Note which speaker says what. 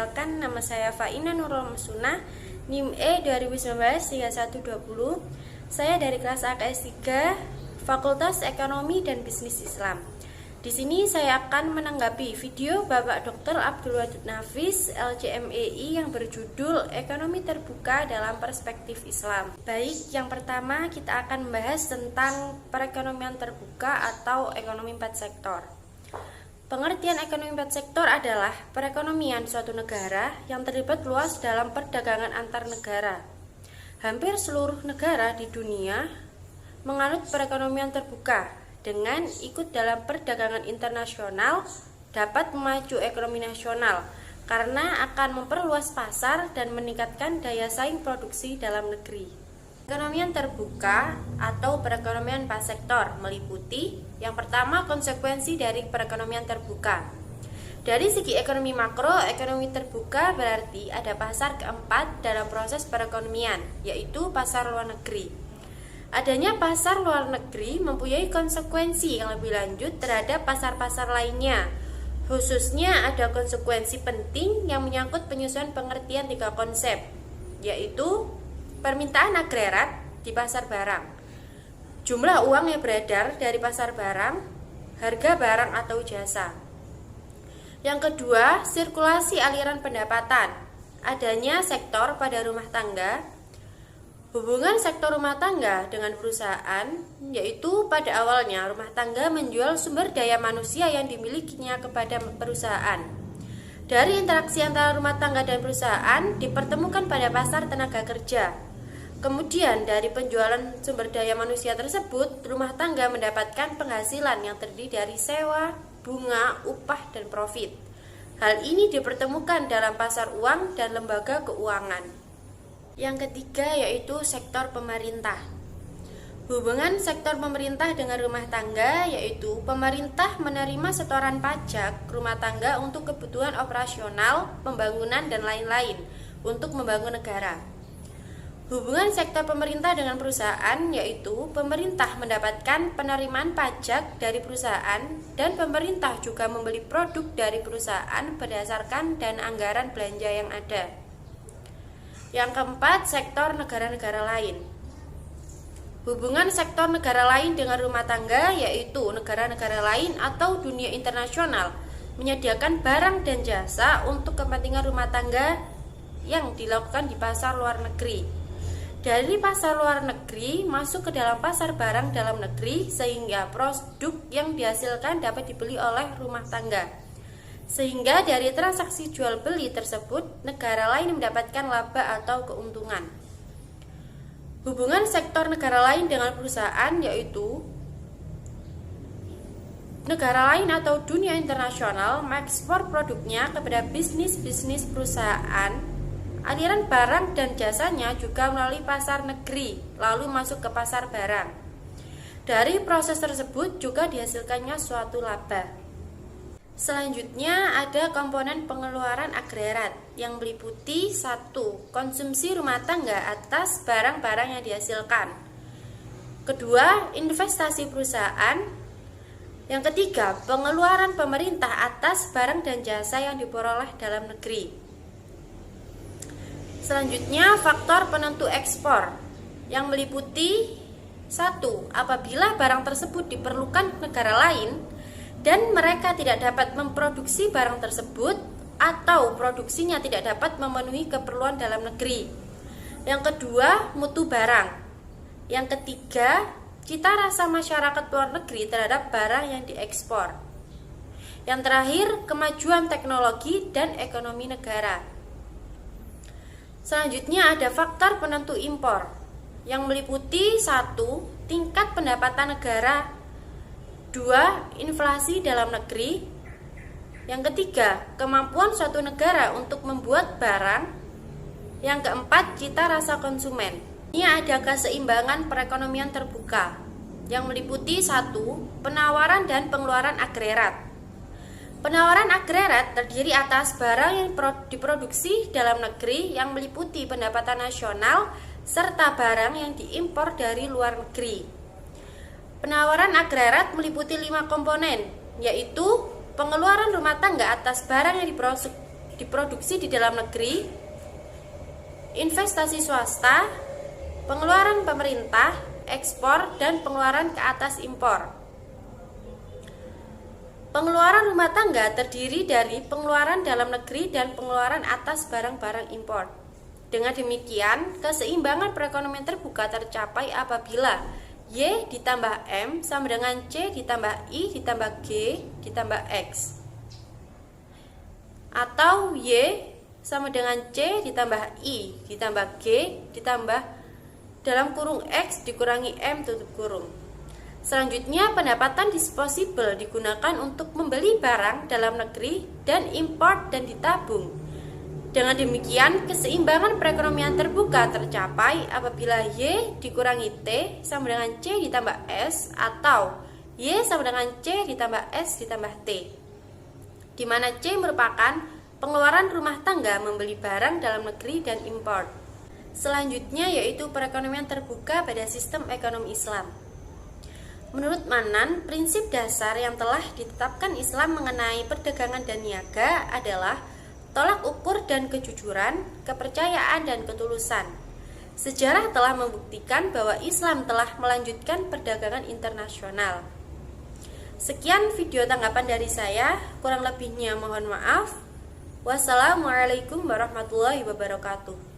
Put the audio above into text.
Speaker 1: Perkenalkan, nama saya Faina Nurul Mesuna, NIM E 2019-3120. Saya dari kelas AKS 3, Fakultas Ekonomi dan Bisnis Islam. Di sini saya akan menanggapi video Bapak Dr. Abdul Wadud Nafis, LCMEI, yang berjudul Ekonomi Terbuka dalam Perspektif Islam. Baik, yang pertama kita akan membahas tentang perekonomian terbuka atau ekonomi 4 sektor. Pengertian ekonomi 4 sektor adalah perekonomian suatu negara yang terlibat luas dalam perdagangan antar negara. Hampir seluruh negara di dunia menganut perekonomian terbuka dengan ikut dalam perdagangan internasional dapat memacu ekonomi nasional karena akan memperluas pasar dan meningkatkan daya saing produksi dalam negeri. Perekonomian terbuka atau perekonomian 4 sektor meliputi yang pertama konsekuensi dari perekonomian terbuka. Dari segi ekonomi makro, ekonomi terbuka berarti ada pasar keempat dalam proses perekonomian, yaitu pasar luar negeri. Adanya pasar luar negeri mempunyai konsekuensi yang lebih lanjut terhadap pasar-pasar lainnya. Khususnya ada konsekuensi penting yang menyangkut penyusunan pengertian 3 konsep, yaitu permintaan agregat di pasar barang, jumlah uang yang beredar dari pasar barang, harga barang atau jasa. Yang kedua, sirkulasi aliran pendapatan. Adanya sektor pada rumah tangga. Hubungan sektor rumah tangga dengan perusahaan, yaitu pada awalnya rumah tangga menjual sumber daya manusia yang dimilikinya kepada perusahaan. Dari interaksi antara rumah tangga dan perusahaan dipertemukan pada pasar tenaga kerja. Kemudian dari penjualan sumber daya manusia tersebut, rumah tangga mendapatkan penghasilan yang terdiri dari sewa, bunga, upah, dan profit. Hal ini dipertemukan dalam pasar uang dan lembaga keuangan. Yang ketiga yaitu sektor pemerintah. Hubungan sektor pemerintah dengan rumah tangga yaitu pemerintah menerima setoran pajak rumah tangga untuk kebutuhan operasional, pembangunan, dan lain-lain untuk membangun negara. Hubungan sektor pemerintah dengan perusahaan yaitu pemerintah mendapatkan penerimaan pajak dari perusahaan dan pemerintah juga membeli produk dari perusahaan berdasarkan dan anggaran belanja yang ada. Yang keempat, sektor negara-negara lain. Hubungan sektor negara lain dengan rumah tangga yaitu negara-negara lain atau dunia internasional menyediakan barang dan jasa untuk kepentingan rumah tangga yang dilakukan di pasar luar negeri. Dari pasar luar negeri masuk ke dalam pasar barang dalam negeri sehingga produk yang dihasilkan dapat dibeli oleh rumah tangga. Sehingga dari transaksi jual beli tersebut negara lain mendapatkan laba atau keuntungan. Hubungan sektor negara lain dengan perusahaan yaitu negara lain atau dunia internasional mengekspor produknya kepada bisnis-bisnis perusahaan. Aliran barang dan jasanya juga melalui pasar negeri, lalu masuk ke pasar barang. Dari proses tersebut juga dihasilkannya suatu laba. Selanjutnya ada komponen pengeluaran agregat yang meliputi 1. Konsumsi rumah tangga atas barang-barang yang dihasilkan. Kedua, investasi perusahaan. Yang ketiga, pengeluaran pemerintah atas barang dan jasa yang diperoleh dalam negeri. Selanjutnya, faktor penentu ekspor yang meliputi 1. Apabila barang tersebut diperlukan negara lain dan mereka tidak dapat memproduksi barang tersebut atau produksinya tidak dapat memenuhi keperluan dalam negeri. Yang kedua, mutu barang. Yang ketiga, cita rasa masyarakat luar negeri terhadap barang yang diekspor. Yang terakhir, kemajuan teknologi dan ekonomi negara. Selanjutnya ada faktor penentu impor yang meliputi 1. Tingkat pendapatan negara. 2. Inflasi dalam negeri. Yang ketiga, kemampuan suatu negara untuk membuat barang. Yang keempat, cita rasa konsumen. Ini ada keseimbangan perekonomian terbuka yang meliputi 1. Penawaran dan pengeluaran agregat. Penawaran agregat terdiri atas barang yang diproduksi dalam negeri yang meliputi pendapatan nasional serta barang yang diimpor dari luar negeri. Penawaran agregat meliputi 5 komponen, yaitu pengeluaran rumah tangga atas barang yang diproduksi di dalam negeri, investasi swasta, pengeluaran pemerintah, ekspor, dan pengeluaran ke atas impor. Pengeluaran rumah tangga terdiri dari pengeluaran dalam negeri dan pengeluaran atas barang-barang impor. Dengan demikian, keseimbangan perekonomian terbuka tercapai apabila Y ditambah M sama dengan C ditambah I ditambah G ditambah X, atau Y sama dengan C ditambah I ditambah G ditambah dalam kurung X dikurangi M tutup kurung. Selanjutnya, pendapatan disposable digunakan untuk membeli barang dalam negeri dan import dan ditabung. Dengan demikian, keseimbangan perekonomian terbuka tercapai apabila Y dikurangi T sama dengan C ditambah S, atau Y sama dengan C ditambah S ditambah T, di mana C merupakan pengeluaran rumah tangga membeli barang dalam negeri dan import. Selanjutnya yaitu perekonomian terbuka pada sistem ekonomi Islam. Menurut Manan, prinsip dasar yang telah ditetapkan Islam mengenai perdagangan dan niaga adalah tolak ukur dan kejujuran, kepercayaan dan ketulusan. Sejarah telah membuktikan bahwa Islam telah melanjutkan perdagangan internasional. Sekian video tanggapan dari saya, kurang lebihnya mohon maaf. Wassalamualaikum warahmatullahi wabarakatuh.